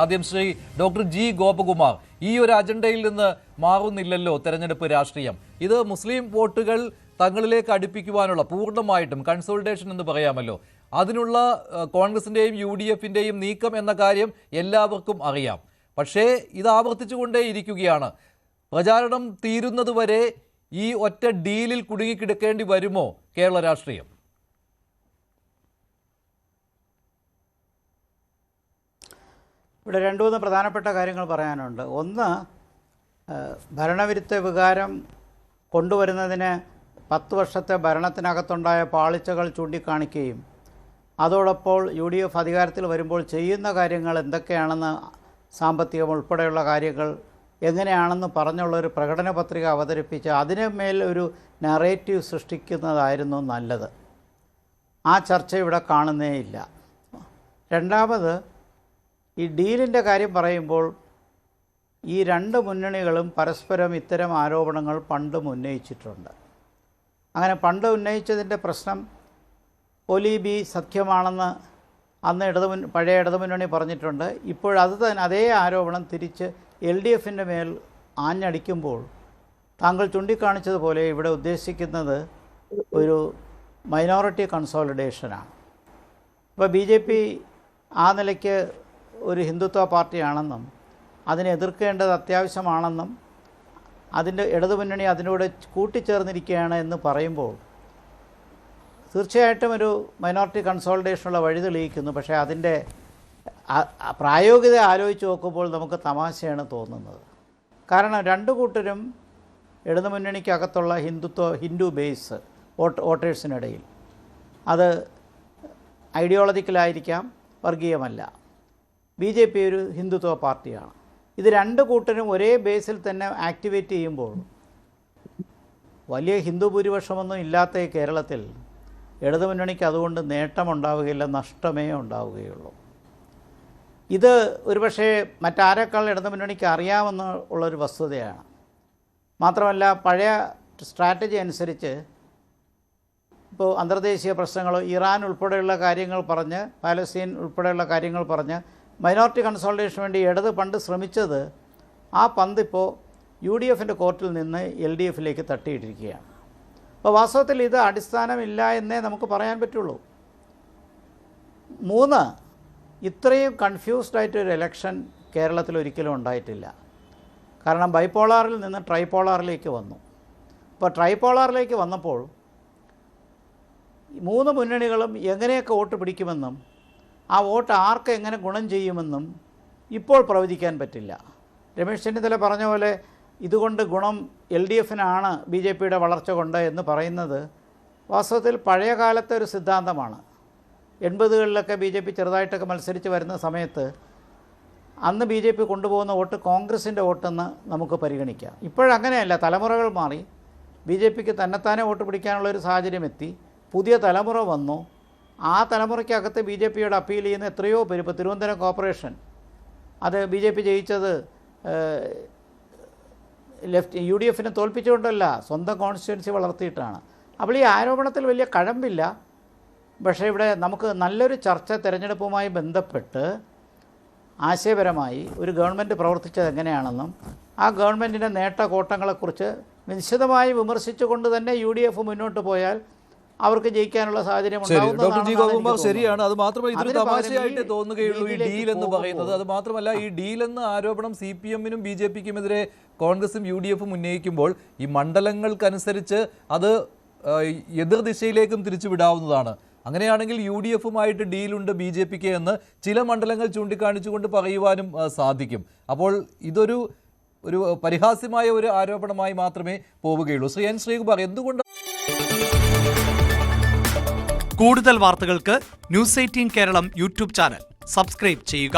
ആദ്യം Shri doctor G Gopakumar, ഈ ഒരു അജണ്ടയിൽ നിന്ന് മാറുന്നില്ലല്ലോ തെരഞ്ഞെടുപ്പ് രാഷ്ട്രീയം. ഇത് മുസ്ലിം വോട്ടുകൾ തങ്ങളിലേക്ക് അടുപ്പിക്കുവാനുള്ള പൂർണ്ണമായിട്ടും കൺസോളിഡേഷൻ എന്ന് പറയാമല്ലോ, അതിനുള്ള കോൺഗ്രസിന്റെയും UDFന്റെയും നീക്കം എന്ന കാര്യം എല്ലാവർക്കും അറിയാം. പക്ഷേ ഇത് ആവർത്തിച്ചുകൊണ്ടേയിരിക്കുകയാണ്. പ്രചാരണം തീരുന്നതുവരെ ഈ ഒറ്റ ഡീലിൽ കുടുങ്ങിക്കിടക്കേണ്ടി വരുമോ കേരള രാഷ്ട്രീയം? ഇവിടെ രണ്ട് മൂന്ന് പ്രധാനപ്പെട്ട കാര്യങ്ങൾ പറയാനുണ്ട്. ഒന്ന്, ഭരണവിരുദ്ധ വികാരം കൊണ്ടുവരുന്നതിന് 10 വർഷത്തെ ഭരണത്തിനകത്തുണ്ടായ പാളിച്ചകൾ ചൂണ്ടിക്കാണിക്കുകയും അതോടൊപ്പം UDF അധികാരത്തിൽ വരുമ്പോൾ ചെയ്യുന്ന കാര്യങ്ങൾ എന്തൊക്കെയാണെന്ന്, സാമ്പത്തികം ഉൾപ്പെടെയുള്ള കാര്യങ്ങൾ എങ്ങനെയാണെന്ന് പറഞ്ഞുള്ളൊരു പ്രകടന പത്രിക അവതരിപ്പിച്ച് അതിന് മേൽ ഒരു നറേറ്റീവ് സൃഷ്ടിക്കുന്നതായിരുന്നു നല്ലത്. ആ ചർച്ച ഇവിടെ കാണുന്നേയില്ല. രണ്ടാമത്, ഈ ഡീലിൻ്റെ കാര്യം പറയുമ്പോൾ ഈ രണ്ട് മുന്നണികളും പരസ്പരം ഇത്തരം ആരോപണങ്ങൾ പണ്ടും ഉന്നയിച്ചിട്ടുണ്ട്. അങ്ങനെ പണ്ട് ഉന്നയിച്ചതിൻ്റെ പ്രശ്നം ഒലീബി സഖ്യമാണെന്ന് അന്ന് പഴയ ഇടതുമുന്നണി പറഞ്ഞിട്ടുണ്ട്. ഇപ്പോഴത് തന്നെ അതേ ആരോപണം തിരിച്ച് LDFൻ്റെ മേൽ ആഞ്ഞടിക്കുമ്പോൾ താങ്കൾ ചൂണ്ടിക്കാണിച്ചതുപോലെ ഇവിടെ ഉദ്ദേശിക്കുന്നത് ഒരു മൈനോറിറ്റി കൺസോളിഡേഷനാണ്. ഇപ്പോൾ BJP ആ നിലയ്ക്ക് ഒരു ഹിന്ദുത്വ പാർട്ടിയാണെന്നും അതിനെ എതിർക്കേണ്ടത് അത്യാവശ്യമാണെന്നും അതിൻ്റെ ഇടതുമുന്നണി അതിനോട് കൂട്ടിച്ചേർന്നിരിക്കുകയാണ് എന്ന് പറയുമ്പോൾ തീർച്ചയായിട്ടും ഒരു മൈനോറിറ്റി കൺസോളിഡേഷനുള്ള വഴി തെളിയിക്കുന്നു. പക്ഷേ അതിൻ്റെ പ്രായോഗികത ആലോചിച്ച് നോക്കുമ്പോൾ നമുക്ക് തമാശയാണ് തോന്നുന്നത്. കാരണം രണ്ടു കൂട്ടരും ഇടതുമുന്നണിക്കകത്തുള്ള ഹിന്ദു ബേസ് വോട്ടേഴ്സിനിടയിൽ അത് ഐഡിയോളജിക്കലായിരിക്കാം, വർഗീയമല്ല. BJP ഒരു ഹിന്ദുത്വ പാർട്ടിയാണ്. ഇത് രണ്ട് കൂട്ടരും ഒരേ ബേസിൽ തന്നെ ആക്ടിവേറ്റ് ചെയ്യുമ്പോൾ വലിയ ഹിന്ദു ഭൂരിപക്ഷമൊന്നും ഇല്ലാത്ത ഈ കേരളത്തിൽ ഇടതുമുന്നണിക്ക് അതുകൊണ്ട് നേട്ടമുണ്ടാവുകയില്ല, നഷ്ടമേ ഉണ്ടാവുകയുള്ളൂ. ഇത് ഒരുപക്ഷെ മറ്റാരേക്കാൾ ഇടതുമുന്നണിക്ക് അറിയാമെന്ന് ഉള്ളൊരു വസ്തുതയാണ്. മാത്രമല്ല, പഴയ സ്ട്രാറ്റജി അനുസരിച്ച് ഇപ്പോൾ അന്തർദേശീയ പ്രശ്നങ്ങൾ, ഇറാൻ ഉൾപ്പെടെയുള്ള കാര്യങ്ങൾ പറഞ്ഞ്, പാലസ്തീൻ ഉൾപ്പെടെയുള്ള കാര്യങ്ങൾ പറഞ്ഞ് മൈനോറിറ്റി കൺസോളിഡേഷന് വേണ്ടി ഇടത് പണ്ട് ശ്രമിച്ചത്, ആ പന്തിപ്പോൾ UDFൻ്റെ കോർട്ടിൽ നിന്ന് LDFലേക്ക് തട്ടിയിട്ടിരിക്കുകയാണ്. അപ്പോൾ വാസ്തവത്തിൽ ഇത് അടിസ്ഥാനമില്ല എന്നേ നമുക്ക് പറയാൻ പറ്റുള്ളൂ. 3, ഇത്രയും കൺഫ്യൂസ്ഡ് ആയിട്ടൊരു ഇലക്ഷൻ കേരളത്തിൽ ഒരിക്കലും ഉണ്ടായിട്ടില്ല. കാരണം ബൈപോളാറിൽ നിന്ന് ട്രൈപോളാറിലേക്ക് വന്നു. ഇപ്പോൾ ട്രൈപോളാറിലേക്ക് വന്നപ്പോൾ 3 മുന്നണികളും എങ്ങനെയൊക്കെ വോട്ട് പിടിക്കുമെന്നും ആ വോട്ട് ആർക്ക് എങ്ങനെ ഗുണം ചെയ്യുമെന്നും ഇപ്പോൾ പ്രവചിക്കാൻ പറ്റില്ല. രമേശ് ചെന്നിത്തല പറഞ്ഞ പോലെ ഇതുകൊണ്ട് ഗുണം LDFനാണ് BJPയുടെ വളർച്ച കൊണ്ട് എന്ന് പറയുന്നത് വാസ്തവത്തിൽ പഴയ കാലത്തെ ഒരു സിദ്ധാന്തമാണ്. 80കളിലൊക്കെ BJP ചെറുതായിട്ടൊക്കെ മത്സരിച്ച് വരുന്ന സമയത്ത് അന്ന് BJP കൊണ്ടുപോകുന്ന വോട്ട് കോൺഗ്രസിൻ്റെ വോട്ടെന്ന് നമുക്ക് പരിഗണിക്കാം. ഇപ്പോഴങ്ങനെയല്ല, തലമുറകൾ മാറി. BJPക്ക് തന്നെത്താനെ വോട്ട് പിടിക്കാനുള്ളൊരു സാഹചര്യം എത്തി. പുതിയ തലമുറ വന്നു. ആ തലമുറയ്ക്കകത്ത് BJPയോട് അപ്പീൽ ചെയ്യുന്ന എത്രയോ പേര്, ഇപ്പോൾ തിരുവനന്തപുരം കോർപ്പറേഷൻ അത് BJP ജയിച്ചത് UDFനെ തോൽപ്പിച്ചുകൊണ്ടല്ല, സ്വന്തം കോൺസ്റ്റിറ്റ്യുവൻസി വളർത്തിയിട്ടാണ്. അപ്പോൾ ഈ ആരോപണത്തിൽ വലിയ കഴമ്പില്ല. പക്ഷേ ഇവിടെ നമുക്ക് നല്ലൊരു ചർച്ച തിരഞ്ഞെടുപ്പുമായി ബന്ധപ്പെട്ട് ആശയപരമായി ഒരു ഗവൺമെൻറ് പ്രവർത്തിച്ചത് എങ്ങനെയാണെന്നും ആ ഗവൺമെൻറ്റിൻ്റെ നേട്ടകോട്ടങ്ങളെക്കുറിച്ച് വിശദമായി വിമർശിച്ചുകൊണ്ട് തന്നെ UDF മുന്നോട്ട് പോയാൽ അവർക്ക് ജയിക്കാനുള്ള സാഹചര്യം ഡോക്ടർ ജി ഗോപകുമാർ ശരിയാണ്. അത് മാത്രമല്ല, ഇതൊരു തമാശയായിട്ട് തോന്നുകയുള്ളൂ ഈ ഡീൽ എന്ന് പറയുന്നത്. അത് മാത്രമല്ല, ഈ ഡീൽ എന്ന ആരോപണം CPMനും BJPക്കുമെതിരെ കോൺഗ്രസും UDFും ഉന്നയിക്കുമ്പോൾ ഈ മണ്ഡലങ്ങൾക്കനുസരിച്ച് അത് എതിർദിശയിലേക്കും തിരിച്ചുവിടാവുന്നതാണ്. അങ്ങനെയാണെങ്കിൽ UDFുമായിട്ട് ഡീലുണ്ട് BJPക്ക് എന്ന് ചില മണ്ഡലങ്ങൾ ചൂണ്ടിക്കാണിച്ചുകൊണ്ട് പറയുവാനും സാധിക്കും. അപ്പോൾ ഇതൊരു പരിഹാസ്യമായ ഒരു ആരോപണമായി മാത്രമേ പോവുകയുള്ളൂ. ശ്രീ N. ശ്രീകുമാർ, എന്തുകൊണ്ട് കൂടുതൽ വാർത്തകൾക്ക് News 18 Keralam YouTube channel subscribe ചെയ്യുക.